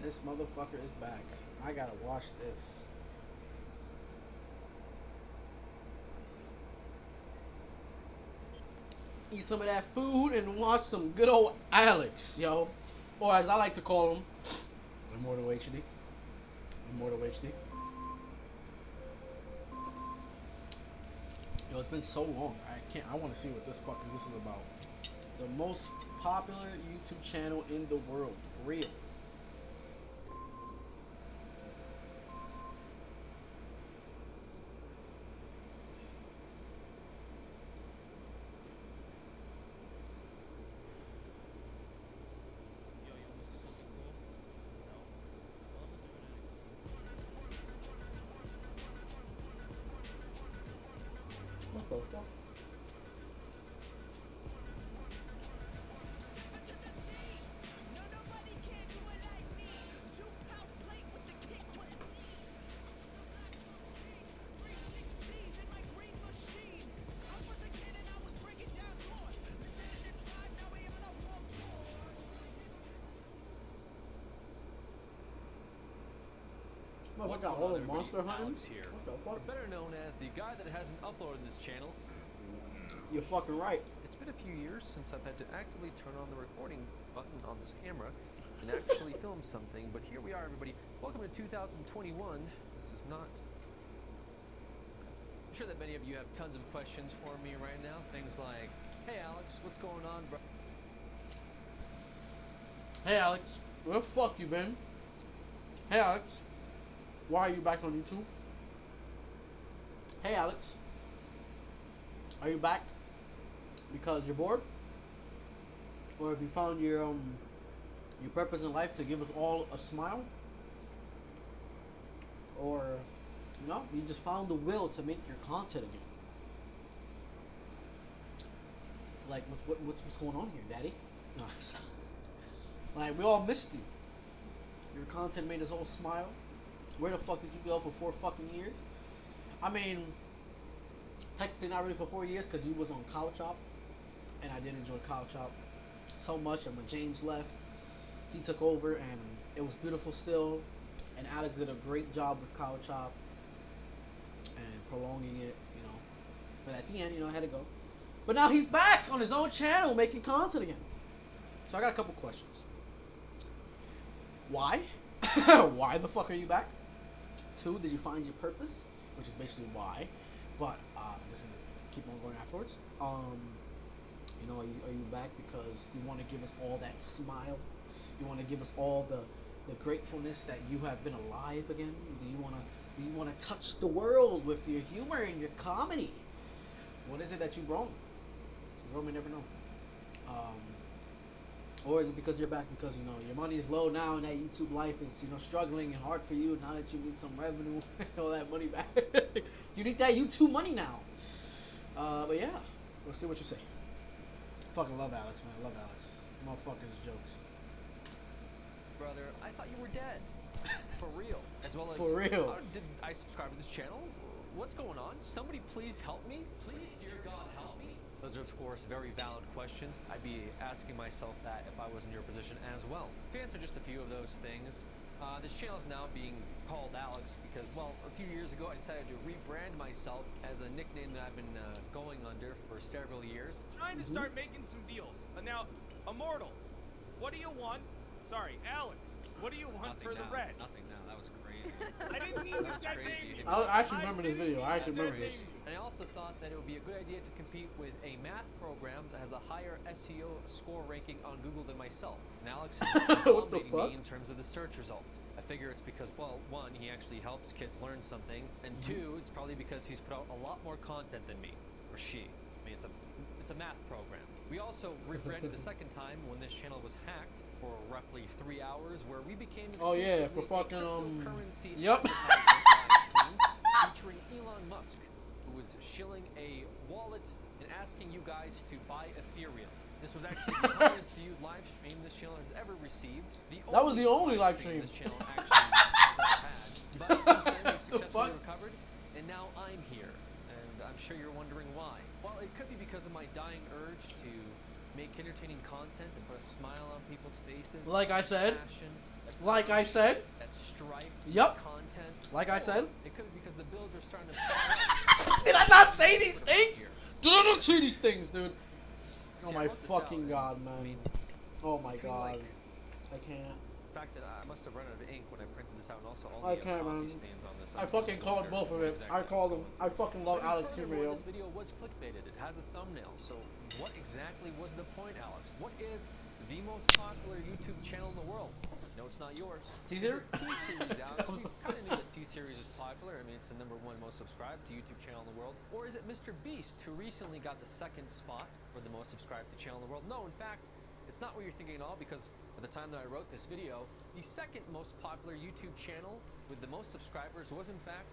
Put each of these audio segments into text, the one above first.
This motherfucker is back. I gotta watch this. Eat some of that food and watch some good old Alex, yo. Or as I like to call him, Immortal HD. Immortal HD. Yo, it's been so long. I want to see what this is about. The most popular YouTube channel in the world. Real. What the fuck? What, What's got going all on, the everybody? monster hunting? Alex here. What the fuck? Better known as the guy that hasn't uploaded this channel. You're fucking right. It's been a few years since I've had to actively turn on the recording button on this camera and actually film something, but here we are, everybody. Welcome to 2021. This is not... I'm sure that many of you have tons of questions for me right now. Things like, hey Alex, what's going on, bro? Hey Alex, where the fuck you been? Hey Alex, why are you back on YouTube? Hey Alex, are you back because you're bored? Or have you found your purpose in life to give us all a smile? Or you just found the will to make your content again? Like what's going on here, Daddy? No, like we all missed you. Your content made us all smile. Where the fuck did you go for 4 fucking years? I mean, technically not really for 4 years because you was on Cow Chop, and I did enjoy Cow Chop so much. And when James left, he took over, and it was beautiful still. And Alex did a great job with Cow Chop and prolonging it, But at the end, I had to go. But now he's back on his own channel making content again. So I got a couple questions. Why? Why the fuck are you back? 2, did you find your purpose? Which is basically why. But I'm just gonna keep on going afterwards. Are you back because you want to give us all that smile? You want to give us all the gratefulness that you have been alive again? Do you wanna touch the world with your humor and your comedy? What is it that you brought? You may never know. Or is it because you're back because your money is low now and that YouTube life is struggling and hard for you now that you need some revenue and all that money back? You need that YouTube money now. But yeah, we'll see what you say. Fucking love Alex, man. Love Alex. Motherfuckers jokes. Brother, I thought you were dead. For real. As well as... For real. Did I subscribe to this channel? What's going on? Somebody please help me? Please, dear God, help me? Those are, of course, very valid questions. I'd be asking myself that if I was in your position as well. To answer just a few of those things, this channel is now being called Alex because, well, a few years ago I decided to rebrand myself as a nickname that I've been going under for several years. Trying to start making some deals. Now, Immortal, what do you want? Sorry, Alex, what do you want for the red? Nothing now. That was crazy. I didn't mean That's that crazy. name. I actually remember this video. I actually remember this. And I also thought that it would be a good idea to compete with a math program that has a higher SEO score ranking on Google than myself. And Alex is What the dominating fuck? me in terms of the search results. I figure it's because, well, 1, he actually helps kids learn something, and 2, it's probably because he's put out a lot more content than me, or she. I mean, it's a math program. We also rebranded a second time when this channel was hacked for roughly 3 hours, where we became Oh yeah, exclusively for fucking a cryptocurrency Yep. advertisement live stream featuring Elon Musk, who was shilling a wallet and asking you guys to buy Ethereum. This was actually the highest viewed live stream this channel has ever received. That was the only live stream. This channel actually has ever had. But since then, we've successfully fuck? recovered, and now I'm here. And I'm sure you're wondering why. Well, it could be because of my dying urge to make entertaining content and put a smile on people's faces. Like I said. Passion, Like I said. that strife. Yep. Content. Like I said. It could be because the Bills are starting to. Did I not say these things? Did I not say these things, dude? Oh See, my I wrote this fucking out, god, man. I mean, Oh my between, god. like, I can't. the fact that I must have run out of ink when I printed this out, and also all I the can't, coffee man. stains on this. I fucking called both of it. I called them. I fucking love Alex Furthermore, Humio. this video was clickbaited. It has a thumbnail. So what exactly was the point, Alex? What is the most popular YouTube channel in the world? No, it's not yours. T-Series? Is it T-Series, Alex? We kind of knew that T-Series is popular. I mean, it's the #1 most subscribed to YouTube channel in the world. Or is it Mr. Beast, who recently got the 2nd spot for the most subscribed to channel in the world? No, in fact, it's not what you're thinking at all, because at the time that I wrote this video, the 2nd most popular YouTube channel with the most subscribers was, in fact,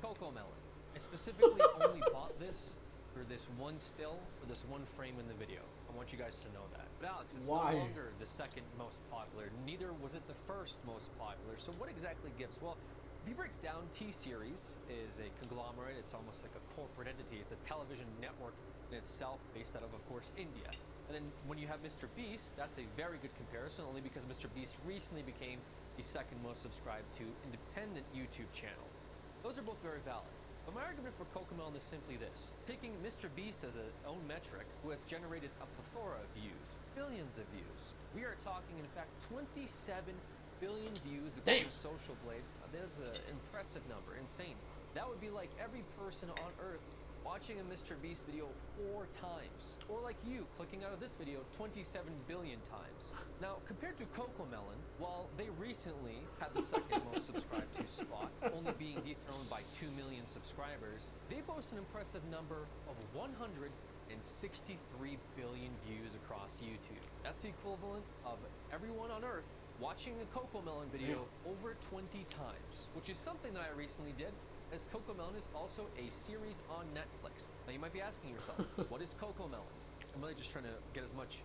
Cocomelon. I specifically only bought this for this one still, for this one frame in the video. I want you guys to know that. But Alex, it's Why? no longer the 2nd most popular. Neither was it the 1st most popular. So what exactly gives? Well, if you break down, T-Series is a conglomerate. It's almost like a corporate entity. It's a television network in itself, based out of course, India. And then when you have Mr. Beast, that's a very good comparison, only because Mr. Beast recently became the 2nd most subscribed to independent YouTube channel. Those are both very valid. But my argument for Cocomelon is simply this. Taking Mr. Beast as a own metric, who has generated a plethora of views, billions of views. We are talking, in fact, 27 billion views according to Social Blade. That's an impressive number, insane. That would be like every person on Earth watching a Mr. Beast video 4 times. Or like you, clicking out of this video 27 billion times. Now, compared to Cocomelon, while they recently had the 2nd most subscribed to spot, only being dethroned by 2 million subscribers, they boast an impressive number of 163 billion views across YouTube. That's the equivalent of everyone on Earth watching a Cocomelon video over 20 times, which is something that I recently did, as Cocomelon is also a series on Netflix. Now you might be asking yourself, what is Cocomelon? I'm really just trying to get as much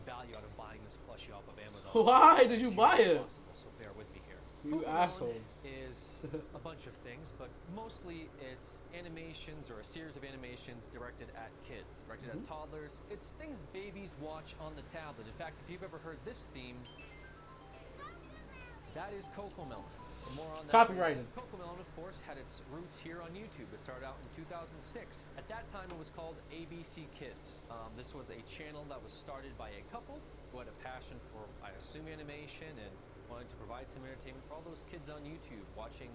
value out of buying this plushie off of Amazon. Why did you as buy humanly it? possible, so bear with me here. You Cocomelon asshole. is a bunch of things, but mostly it's animations or a series of animations directed at kids, directed at toddlers. It's things babies watch on the tablet. In fact, if you've ever heard this theme, that is Cocomelon. More on that. Copyrighted. Cocomelon, of course, had its roots here on YouTube. It started out in 2006. At that time, it was called ABC Kids. This was a channel that was started by a couple who had a passion for, I assume, animation and wanted to provide some entertainment for all those kids on YouTube watching,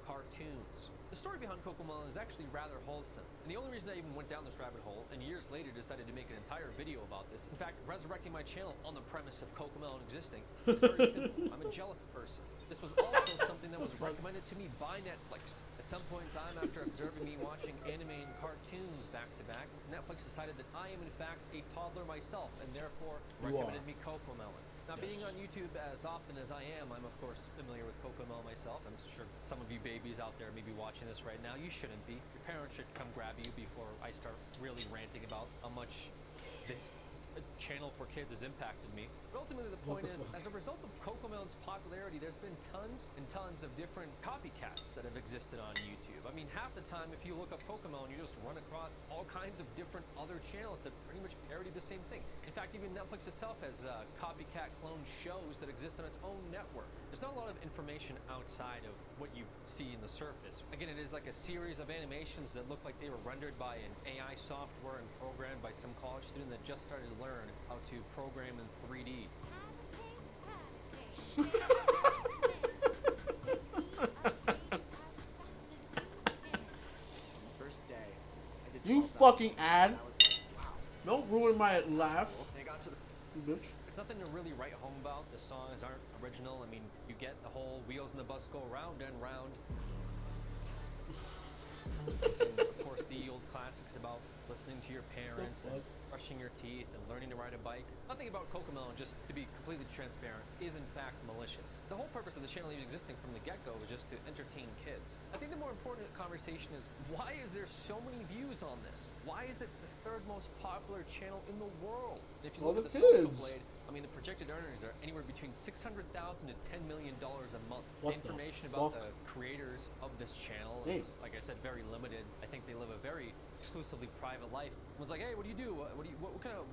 cartoons. The story behind Cocomelon is actually rather wholesome. And the only reason I even went down this rabbit hole, and years later decided to make an entire video about this, in fact, resurrecting my channel on the premise of Cocomelon existing, is very simple. I'm a jealous person. This was also something that was recommended to me by Netflix. At some point in time, after observing me watching anime and cartoons back to back, Netflix decided that I am in fact a toddler myself, and therefore recommended me Cocomelon. Now, being on YouTube as often as I am, I'm of course familiar with Cocomelon myself. I'm sure some of you babies out there may be watching this right now. You shouldn't be. Your parents should come grab you before I start really ranting about how much this channel for kids has impacted me. But ultimately, the point is, as a result of Cocomelon's popularity, there's been tons and tons of different copycats that have existed on YouTube. I mean, half the time, if you look up Cocomelon, you just run across all kinds of different other channels that pretty much parody the same thing. In fact, even Netflix itself has copycat clone shows that exist on its own network. There's not a lot of information outside of what you see in the surface. Again, it is like a series of animations that look like they were rendered by an AI software and programmed by some college student that just started to learn how to program in 3D. First day, I did You 12,000 fucking push-ups, ad. and I was like, wow, Don't ruin my that's laugh, cool. And I got to the you bitch. It's nothing to really write home about. The songs aren't original. I mean, you get the whole wheels in the bus go round and round. And of course, the old classics about listening to your parents and brushing your teeth and learning to ride a bike. Nothing about Cocomelon, just to be completely transparent, is in fact malicious. The whole purpose of the channel even existing from the get-go was just to entertain kids. I think the more important conversation is, why is there so many views on this? Why is it the 3rd most popular channel in the world? And if you All look the at the Social kids. Blade, I mean, the projected earnings are anywhere between $600,000 to $10 million a month. What The information the about fuck? the creators of this channel is, like I said, very limited. I think they live a very exclusively private life. One's like, hey, what do you do? What kind of,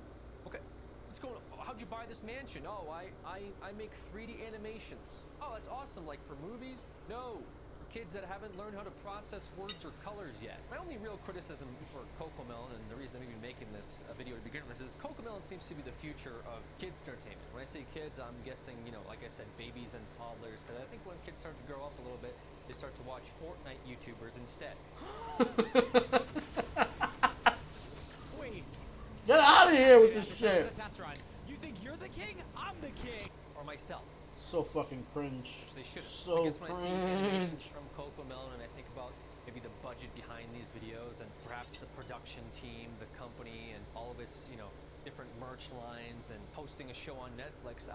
what's going on? How'd you buy this mansion? Oh, I make 3D animations. Oh, that's awesome. Like for movies? No. Kids that haven't learned how to process words or colors yet. My only real criticism for Cocomelon, and the reason I'm even making this video to begin with, is Cocomelon seems to be the future of kids entertainment. When I say kids, I'm guessing, you know, like I said, babies and toddlers, because I think when kids start to grow up a little bit, they start to watch Fortnite YouTubers instead. Wait. Get out of here with this shit. You think you're the king? I'm the king. Or myself. So fucking cringe. Which they should have. So I guess when I see cringe. animations from Cocomelon and I think about maybe the budget behind these videos and perhaps the production team, the company, and all of its, you know, different merch lines and hosting a show on Netflix,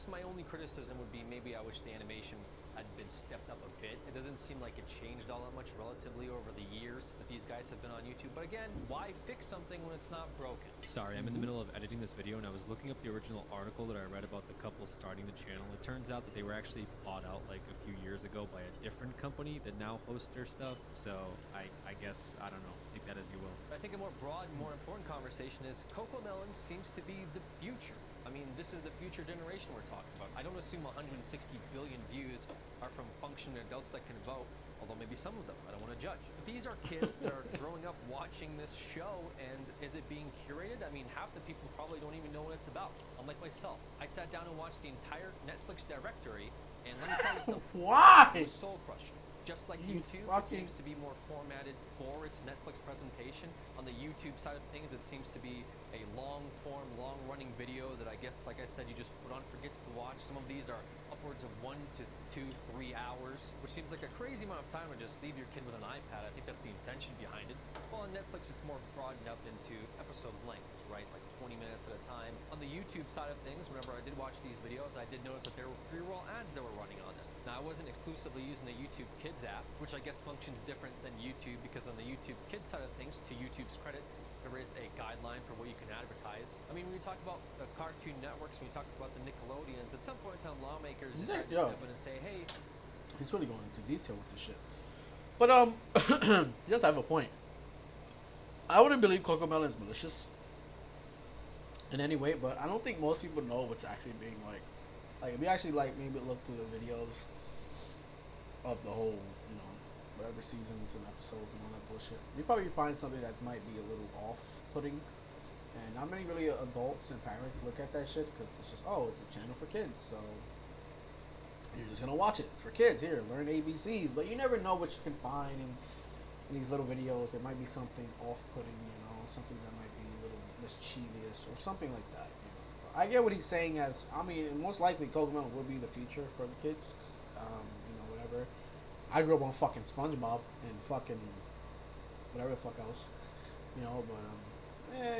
my only criticism would be maybe I wish the animation had been stepped up a bit. It doesn't seem like it changed all that much relatively over the years that these guys have been on YouTube. But again, why fix something when it's not broken? Sorry, I'm in the middle of editing this video and I was looking up the original article that I read about the couple starting the channel. It turns out that they were actually bought out like a few years ago by a different company that now hosts their stuff. So I guess, I don't know, take that as you will. I think a more broad, more important conversation is Cocomelon seems to be the future. I mean, this is the future generation we're talking about. I don't assume 160 billion views are from functioning adults that can vote, although maybe some of them, I don't want to judge. But these are kids that are growing up watching this show, and is it being curated? I mean, half the people probably don't even know what it's about, unlike myself. I sat down and watched the entire Netflix directory, and let me tell you something. Why? It was soul-crushing. Just like You YouTube, it fucking- seems to be more formatted for its Netflix presentation. On the YouTube side of things, it seems to be a long-form, long-running video that I guess, like I said, you just put on for kids to watch. Some of these are upwards of 1 to 2, 3 hours, which seems like a crazy amount of time to just leave your kid with an iPad. I think that's the intention behind it. Well, on Netflix, it's more broadened up into episode lengths, right? Like 20 minutes at a time. On the YouTube side of things, whenever I did watch these videos, I did notice that there were pre-roll ads that were running on this. Now, I wasn't exclusively using the YouTube Kids app, which I guess functions different than YouTube, because on the YouTube Kids side of things, to YouTube's credit, there is a guideline for what you can advertise. I mean, when you talk about the Cartoon Networks, when you talk about the Nickelodeons, at some point in time, lawmakers decide to Yo. step in and say, hey, He's really going into detail with this shit. But he does have a point. I wouldn't believe Cocomelon is malicious in any way, but I don't think most people know what's actually being like if you actually maybe look through the videos of the whole, you know, whatever seasons and episodes and all that bullshit, you probably find something that might be a little off-putting. And not many really adults and parents look at that shit because it's just, oh, it's a channel for kids, so you're just gonna watch it. It's for kids. Here, learn ABCs. But you never know what you can find in these little videos. There might be something off-putting, you know, something that might be a little mischievous or something like that. You know? I get what he's saying. As I mean, most likely Cocomelon will be the future for the kids. You know, whatever. I grew up on fucking SpongeBob and fucking whatever the fuck else. You know, but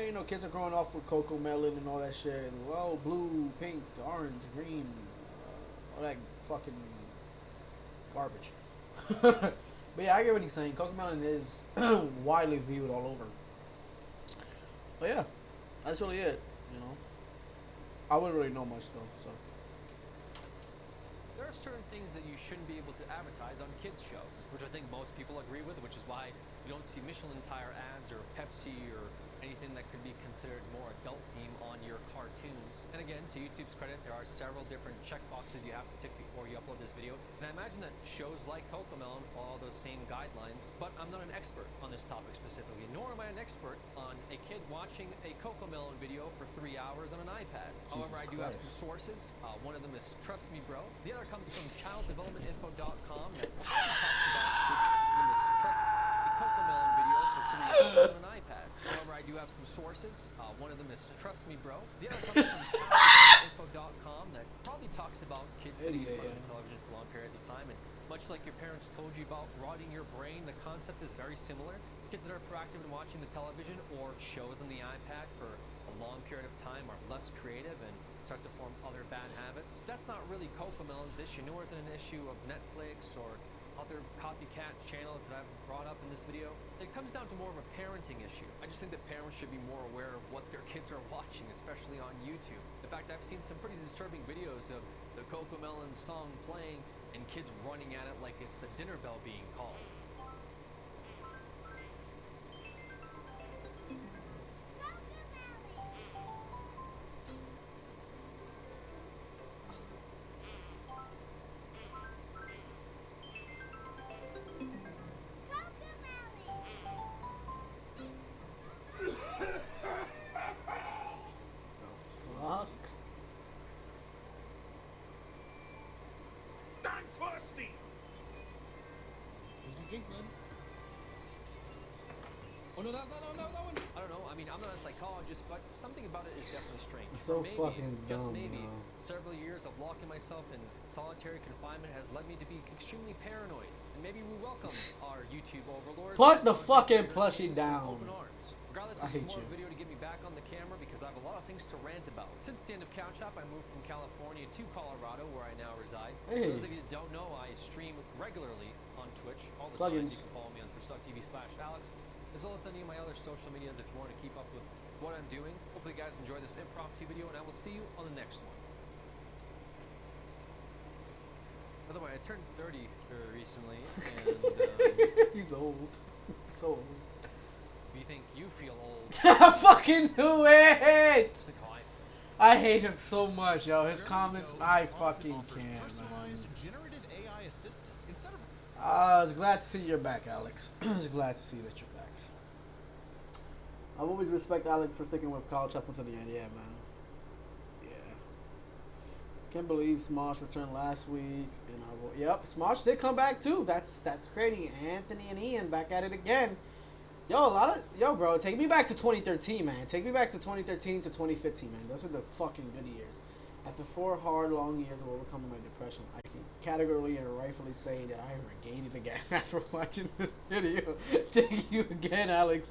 you know, kids are growing up with Cocomelon and all that shit. Well, blue, pink, orange, green, all that fucking garbage. But yeah, I get what he's saying. Cocomelon is widely viewed all over. But yeah, that's really it. You know, I wouldn't really know much though. So there are certain things that you shouldn't be able to advertise on kids shows, which I think most people agree with, which is why you don't see Michelin tire ads or Pepsi or anything that could be considered more adult theme on your cartoons. And again, to YouTube's credit, there are several different checkboxes you have to tick before you upload this video. And I imagine that shows like Cocomelon follow those same guidelines, but I'm not an expert on this topic specifically, nor am I an expert on a kid watching a Cocomelon video for 3 hours on an iPad. However, I do have some sources. One of them is Trust Me Bro. The other comes from childdevelopmentinfo.com that talks about kids a Cocomelon video for 3 hours on an iPad. However, I do have some sources. One of them is Trust Me Bro. The other comes from childdevelopmentinfo.com that probably talks about kids sitting in front of the television for long periods of time. And much like your parents told you about rotting your brain, the concept is very similar. Kids that are proactive in watching the television or shows on the iPad for a long period of time are less creative and start to form other bad habits. That's not really Cocomelon's issue, nor is it an issue of Netflix or other copycat channels that I've brought up in this video, it comes down to more of a parenting issue. I just think that parents should be more aware of what their kids are watching, especially on YouTube. In fact, I've seen some pretty disturbing videos of the Cocomelon song playing and kids running at it like it's the dinner bell being called. Fuck. I'm thirsty. What'd you drink, man? Oh no, that one. I don't know. I mean, I'm not a psychologist, but something about it is definitely strange. So Or maybe, fucking just dumb, maybe, yo. several years of locking myself in solitary confinement has led me to be extremely paranoid. And maybe we welcome our YouTube overlords. Put the content fucking creator plushie kings with down. Open arms. Regardless, I this is hate more of a you. video to get me back on the camera because I have a lot of things to rant about. Since the end of Couch Up, I moved from California to Colorado, where I now reside. Hey. For those of you that don't know, I stream regularly on Twitch all the Plugins. time. You can follow me on twitch.tv/Aleks, as well as any of my other social medias if you want to keep up with what I'm doing. Hopefully you guys enjoy this impromptu video, and I will see you on the next one. By the way, I turned 30 recently, and He's old. So old. if you think you feel old, I fucking knew it! just like how I feel. I hate him so much, yo. His Journey comments, Go is I a product that fucking offers can't, man. personalized generative AI assistant instead of I was glad to see you're back, Alex. I was glad to see that you're back. I've always respect Alex for sticking with college up until the end. Yeah, man. Yeah. Can't believe Smosh returned last week. And yep, Smosh did come back too. That's crazy. Anthony and Ian back at it again. Yo, bro, take me back to 2013, man. Take me back to 2013 to 2015, man. Those are the fucking good years. After 4 hard, long years of overcoming my depression, I can categorically and rightfully say that I regained it again after watching this video. Thank you again, Alex.